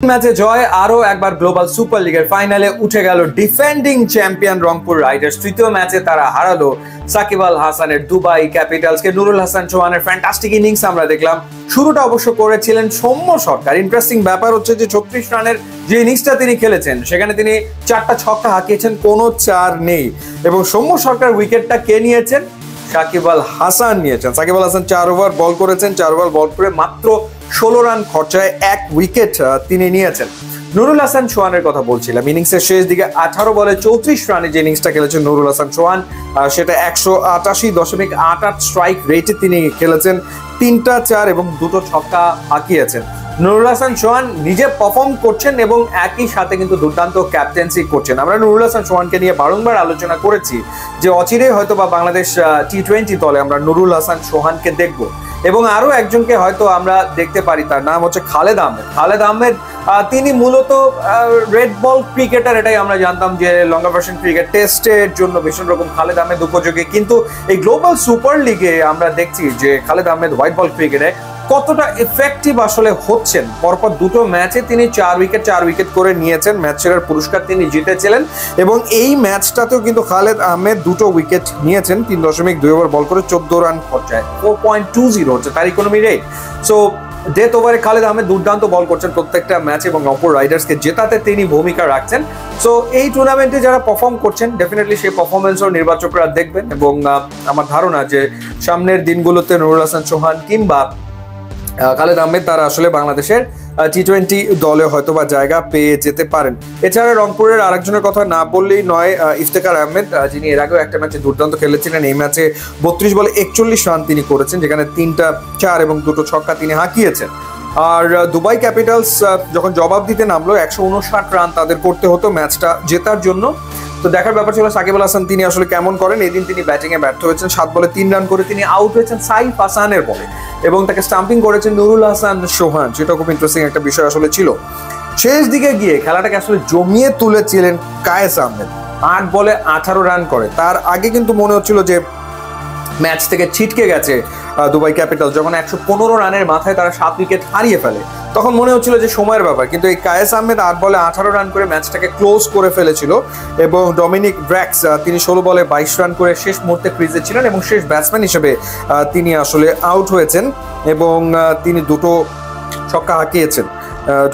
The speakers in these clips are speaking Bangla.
ম্যাচে জয়, আরো একবার গ্লোবাল সুপার লিগের ফাইনালে উঠে গেল ডিফেন্ডিং চ্যাম্পিয়ন রংপুর রাইডার্স। তৃতীয় ম্যাচে তারা হারালো সাকিব আল হাসানের দুবাই ক্যাপিটালসকে। নুরুল হাসান সোহানের ফ্যান্টাস্টিক ইনিংস আমরা দেখলাম। শুরুটা অবশ্য করেছিলেন সৌম্য সরকার। ইন্টারেস্টিং ব্যাপার হচ্ছে যে 36 রানের যে ইনিংসটা তিনি খেলেছেন সেখানে তিনি 4টা ছক্কা হাঁকিয়েছেন, কোনো চার নেই। এবং সৌম্য সরকার উইকেটটা কে নিয়েছেন? সাকিব আল হাসান নিয়েছেন। সাকিব আল হাসান 4 ওভার বল করেছেন, 4 ওভার বল করে মাত্র 16 রান খরচায় 1 উইকেট তিনি নিয়েছেন। নুরুল হাসান সোহানের কথা বলছিলাম। ইনিংসের শেষ দিকে 18 বলে 34 রানে যে ইনিংসটা খেলেছেন নুরুল হাসান সোহান, সেটা 188.88 স্ট্রাইক রেটে তিনি খেলেছেন। 3টা 4 এবং 2টো ছক্কা হাঁকিয়েছেন। নুরুল হাসান সোহান নিজে পারফর্ম করছেন এবং একই সাথে কিন্তু দুর্দান্ত ক্যাপ্টেন্সি করছেন। আমরা নুরুল হাসান সোহানকে নিয়ে বারংবার আলোচনা করেছি যে অচিরেই হয়তো বা বাংলাদেশ টি-20 দলে আমরা নুরুল হাসান সোহানকে দেখব এবং আরো একজনকে হয়তো আমরা দেখতে পারি, তার নাম হচ্ছে খালেদ আহমেদ। খালেদ আহমেদ তিনি মূলত রেড বল ক্রিকেটার, এটাই আমরা জানতাম যে লঙ্গা ভার্সন ক্রিকেট টেস্টের জন্য ভীষণ রকম খালেদ আহমেদ উপযোগী। কিন্তু এই গ্লোবাল সুপার লিগে আমরা দেখছি যে খালেদ আহমেদ হোয়াইট বল ক্রিকেটে কতটা এফেক্টিভ আসলে হচ্ছেন। পরপর 2টো ম্যাচে তিনি 4 উইকেট করে নিয়েছেন। ম্যাচ সেরার পুরস্কার তিনি জিতেছিলেন এবং এই ম্যাচটাতেও কিন্তু খালেদ আহমেদ 2টো উইকেট নিয়েছেন। 3.2 ওভার বল করে 14 রান খরচায় 4.20 হচ্ছে তার ইকোনমি রেট। সো ডেথ ওভারে খালেদ আহমেদ দুর্দান্ত বল করছেন প্রত্যেকটা ম্যাচ এবং রংপুর রাইডার্সকে জেতাতে তিনি ভূমিকা রাখছেন। সো এই টুর্নামেন্টে যারা পারফর্ম করছেন ডেফিনেটলি সেই পারফরমেন্সও নির্বাচকরা দেখবেন এবং আমার ধারণা যে সামনের দিনগুলোতে নুরুল হাসান সোহান কিংবা খালেদ আহমেদ তারা আসলে বাংলাদেশের টি-20 দলে হয়তো বা জায়গা পেয়ে যেতে পারেন। এছাড়া রংপুরের আরেকজনের কথা না বললেই নয়, ইফতেখার আহমেদ, যিনি এর আগেও একটা ম্যাচে দুর্দান্ত খেলেছিলেন। এই ম্যাচে 32 বলে 41 রান তিনি করেছেন, যেখানে 3টা 4 এবং 2টো ছক্কা তিনি হাঁকিয়েছেন। আর দুবাই ক্যাপিটালস যখন জবাব দিতে নামলো 159 রান তাদের করতে হতো ম্যাচটা জেতার জন্য। তো দেখার ব্যাপার ছিল সাকিব আল হাসান তিনি আসলে কেমন করেন। এদিন তিনি ব্যাটিংয়ে ব্যর্থ হয়েছেন, 7 বলে 3 রান করে তিনি আউট হয়েছেন সাইফ হাসানের বলে এবং তাকে স্টাম্পিং করেছেন নুরুল হাসান সোহান, যেটা খুব ইন্টারেস্টিং একটা বিষয় আসলে ছিল। শেষ দিকে গিয়ে খেলাটাকে আসলে জমিয়ে তুলেছিলেন কায়েস আহমেদ, 8 বলে 18 রান করে। তার আগে কিন্তু মনে হচ্ছিল যে ম্যাচ থেকে ছিটকে গেছে দুবাই ক্যাপিটাল। যখন 115 রানের মাথায় তারা 7 উইকেট হারিয়ে ফেলে তখন মনে হচ্ছিল যে সময়ের ব্যাপার, কিন্তু এই কায়েস আহমেদ 8 বলে 18 রান করে ম্যাচটাকে ক্লোজ করে ফেলেছিল এবং ডমিনিক ব্র্যাক্স তিনি 16 বলে 22 রান করে শেষ মুহূর্তে ক্রিজে ছিলেন এবং শেষ ব্যাটসম্যান হিসেবে তিনি আসলে আউট হয়েছেন এবং তিনি 2টো ছক্কা হাঁকিয়েছেন।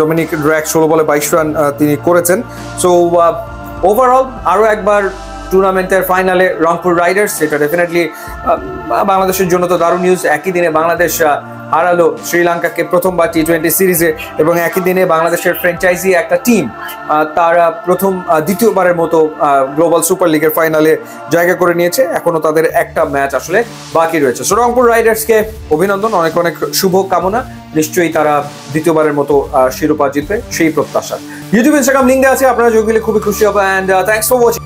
ডমিনিক ব্র্যাক্স 16 বলে 22 রান তিনি করেছেন। সো ওভারঅল আরও একবার টুর্নামেন্টের ফাইনালে রংপুর রাইডার্স, এটা ডেফিনেটলি বাংলাদেশের জন্য তো দারুণ নিউজ। একই দিনে বাংলাদেশ হারালো শ্রীলঙ্কাকে প্রথমবার টি-20 সিরিজে এবং একই দিনে বাংলাদেশের ফ্র্যাঞ্চাইজি একটা টিম তারা দ্বিতীয়বারের মতো গ্লোবাল সুপার লিগের ফাইনালে জায়গা করে নিয়েছে। এখনো তাদের একটা ম্যাচ আসলে বাকি রয়েছে। সো রংপুর রাইডার্সকে অভিনন্দন, অনেক অনেক শুভ কামনা। নিশ্চয়ই তারা দ্বিতীয়বারের মতো শিরোপা জিতবে সেই প্রত্যাশা। ইউটিউব ইনস্টাগ্রাম লিঙ্ক দেওয়া আছে, আপনারা যোগ দিলে খুবই খুশি হবে। And thanks for watching.